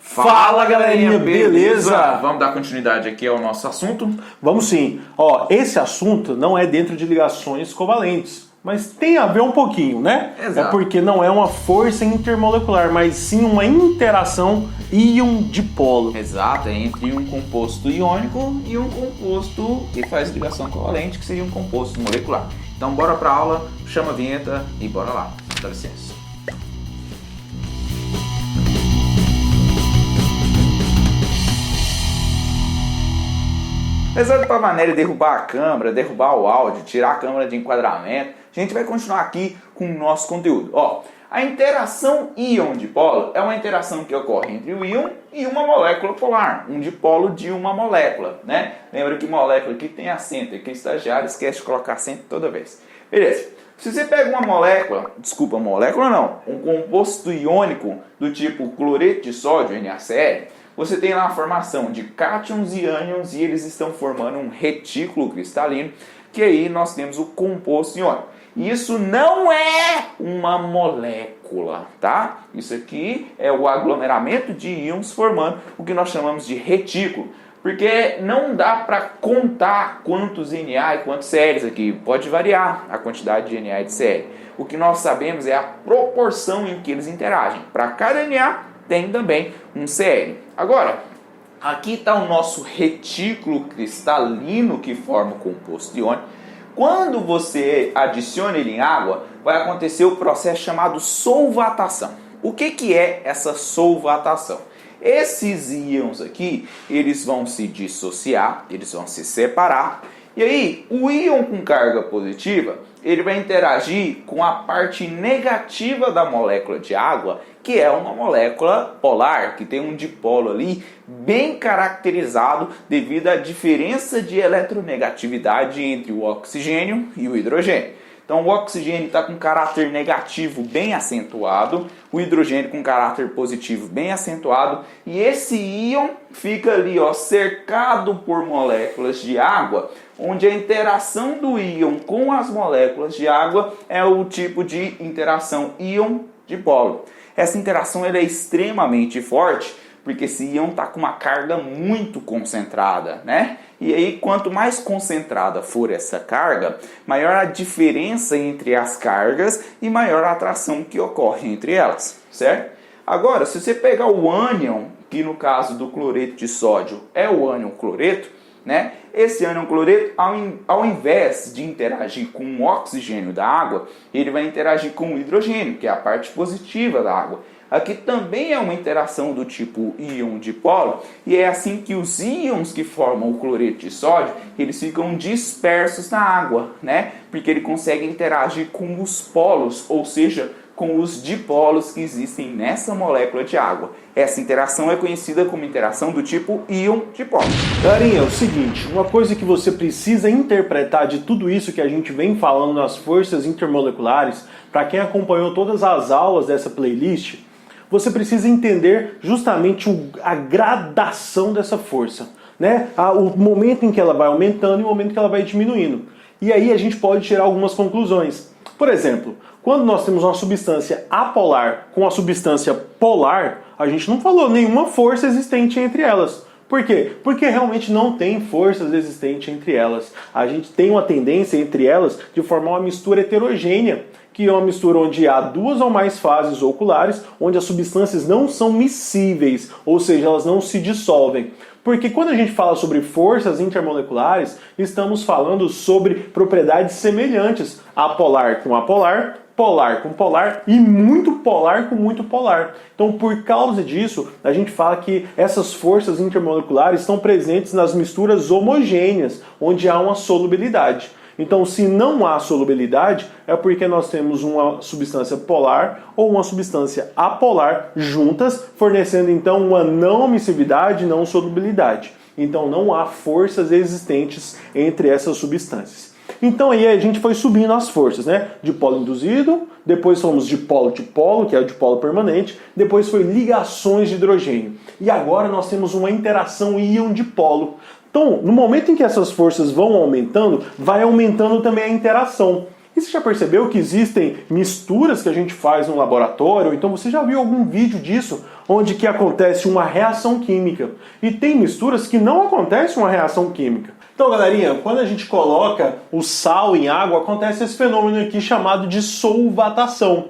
Fala galerinha, beleza? Vamos dar continuidade aqui ao nosso assunto? Vamos sim. Esse assunto não é dentro de ligações covalentes, mas tem a ver um pouquinho, né? Exato. É porque não é uma força intermolecular, mas sim uma interação íon-dipolo. Exato, é entre um composto iônico e um composto que faz ligação covalente, que seria um composto molecular. Então bora pra aula, chama a vinheta e bora lá. Dá licença. Apesar do Pavanelli derrubar a câmera, derrubar o áudio, tirar a câmera de enquadramento, a gente vai continuar aqui com o nosso conteúdo. A interação íon-dipolo é uma interação que ocorre entre o íon e uma molécula polar, um dipolo de uma molécula, né? Lembra que molécula aqui tem acento, e que o estagiário esquece de colocar acento toda vez. Beleza. Se você pega uma molécula, um composto iônico do tipo cloreto de sódio, NaCl, você tem lá a formação de cátions e ânions e eles estão formando um retículo cristalino, que aí nós temos o composto iônico. Isso não é uma molécula, tá? Isso aqui é o aglomeramento de íons formando o que nós chamamos de retículo. Porque não dá para contar quantos Na e quantos Cl aqui. Pode variar a quantidade de Na e de Cl. O que nós sabemos é a proporção em que eles interagem. Para cada Na tem também um Cl. Agora, aqui está o nosso retículo cristalino que forma o composto iônico. Quando você adiciona ele em água, vai acontecer o processo chamado solvatação. O que é essa solvatação? Esses íons aqui, eles vão se dissociar, eles vão se separar. E aí, o íon com carga positiva, ele vai interagir com a parte negativa da molécula de água, que é uma molécula polar, que tem um dipolo ali bem caracterizado devido à diferença de eletronegatividade entre o oxigênio e o hidrogênio. Então o oxigênio está com caráter negativo bem acentuado, o hidrogênio com caráter positivo bem acentuado, e esse íon fica ali cercado por moléculas de água, onde a interação do íon com as moléculas de água é o tipo de interação íon-dipolo. Essa interação ela é extremamente forte, porque esse íon está com uma carga muito concentrada, né? E aí, quanto mais concentrada for essa carga, maior a diferença entre as cargas e maior a atração que ocorre entre elas, certo? Agora, se você pegar o ânion, que no caso do cloreto de sódio é o ânion cloreto, né? Esse ânion cloreto, ao invés de interagir com o oxigênio da água, ele vai interagir com o hidrogênio, que é a parte positiva da água. Aqui também é uma interação do tipo íon-dipolo, e é assim que os íons que formam o cloreto de sódio, eles ficam dispersos na água, né? Porque ele consegue interagir com os polos, ou seja, com os dipolos que existem nessa molécula de água. Essa interação é conhecida como interação do tipo íon-dipolo. Galerinha, é o seguinte, uma coisa que você precisa interpretar de tudo isso que a gente vem falando nas forças intermoleculares, para quem acompanhou todas as aulas dessa playlist, você precisa entender justamente a gradação dessa força, né? O momento em que ela vai aumentando e o momento em que ela vai diminuindo. E aí a gente pode tirar algumas conclusões. Por exemplo, quando nós temos uma substância apolar com uma substância polar, a gente não falou nenhuma força existente entre elas. Por quê? Porque realmente não tem forças existentes entre elas. A gente tem uma tendência entre elas de formar uma mistura heterogênea, que é uma mistura onde há duas ou mais fases oculares, onde as substâncias não são miscíveis, ou seja, elas não se dissolvem. Porque quando a gente fala sobre forças intermoleculares, estamos falando sobre propriedades semelhantes, apolar com apolar, polar com polar e muito polar com muito polar. Então, por causa disso, a gente fala que essas forças intermoleculares estão presentes nas misturas homogêneas, onde há uma solubilidade. Então, se não há solubilidade, é porque nós temos uma substância polar ou uma substância apolar juntas, fornecendo então uma não miscividade, não solubilidade. Então, não há forças existentes entre essas substâncias. Então aí a gente foi subindo as forças, né? Dipolo induzido, depois fomos dipolo-dipolo, que é o dipolo permanente, depois foi ligações de hidrogênio. E agora nós temos uma interação íon-dipolo. Então, no momento em que essas forças vão aumentando, vai aumentando também a interação. E você já percebeu que existem misturas que a gente faz no laboratório? Então você já viu algum vídeo disso, onde que acontece uma reação química? E tem misturas que não acontece uma reação química. Então, galerinha, quando a gente coloca o sal em água, acontece esse fenômeno aqui chamado de solvatação.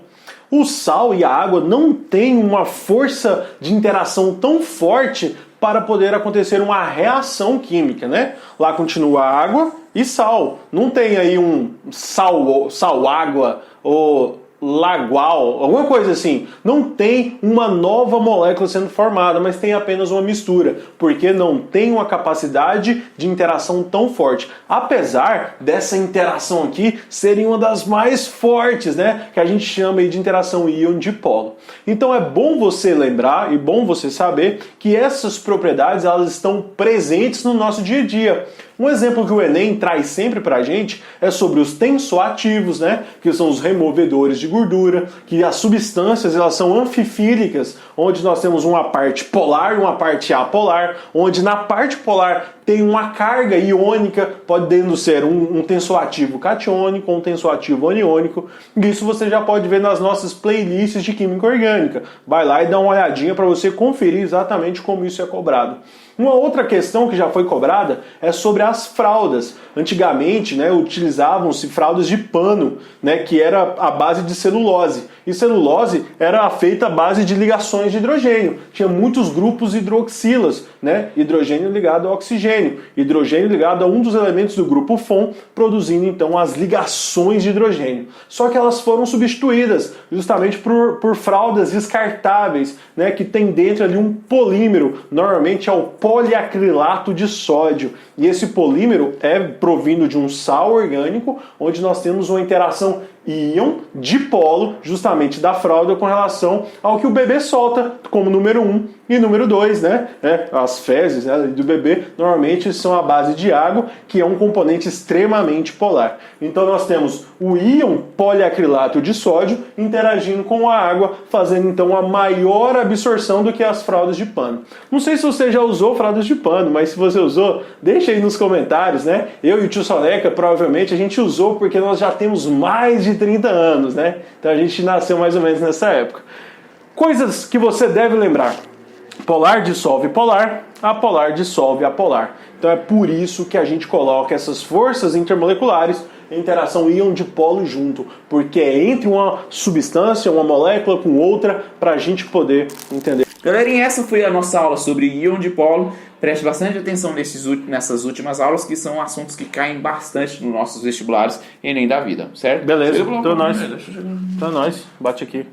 O sal e a água não têm uma força de interação tão forte para poder acontecer uma reação química, né? Lá continua água e sal. Não tem aí um sal-água ou lagual, alguma coisa assim. Não tem uma nova molécula sendo formada, mas tem apenas uma mistura, porque não tem uma capacidade de interação tão forte. Apesar dessa interação aqui serem uma das mais fortes, né? Que a gente chama aí de interação íon-dipolo. Então é bom você lembrar e bom você saber que essas propriedades elas estão presentes no nosso dia a dia. Um exemplo que o Enem traz sempre pra gente é sobre os tensoativos, né? Que são os removedores de gordura, que as substâncias elas são anfifílicas, onde nós temos uma parte polar e uma parte apolar, onde na parte polar tem uma carga iônica, podendo ser um tensoativo catiônico ou um tensoativo aniônico. Isso você já pode ver nas nossas playlists de química orgânica. Vai lá e dá uma olhadinha para você conferir exatamente como isso é cobrado. Uma outra questão que já foi cobrada é sobre as fraldas. Antigamente, né, utilizavam-se fraldas de pano, né, que era a base de celulose. E celulose era feita à base de ligações de hidrogênio. Tinha muitos grupos hidroxilas, né, hidrogênio ligado ao oxigênio, hidrogênio ligado a um dos elementos do grupo FON, produzindo então as ligações de hidrogênio. Só que elas foram substituídas justamente por fraldas descartáveis, né, que tem dentro ali um polímero, normalmente é o poliacrilato de sódio. E esse polímero é provindo de um sal orgânico, onde nós temos uma interação íon-dipolo, justamente da fralda com relação ao que o bebê solta, como número 1 e número 2, né? As fezes, né, do bebê normalmente são a base de água, que é um componente extremamente polar. Então nós temos o íon poliacrilato de sódio interagindo com a água, fazendo então a maior absorção do que as fraldas de pano. Não sei se você já usou fraldas de pano, mas se você usou, deixa aí nos comentários, né? Eu e o tio Soneca, provavelmente, a gente usou porque nós já temos mais de 30 anos, né? Então a gente nasceu mais ou menos nessa época. Coisas que você deve lembrar. Polar dissolve polar, apolar dissolve apolar. Então é por isso que a gente coloca essas forças intermoleculares em interação íon-dipolo junto, porque é entre uma substância, uma molécula com outra, para a gente poder entender. Galerinha, essa foi a nossa aula sobre íon-dipolo. Preste bastante atenção nessas últimas aulas, que são assuntos que caem bastante nos nossos vestibulares e nem da vida, certo? Beleza, então nós. Bate aqui.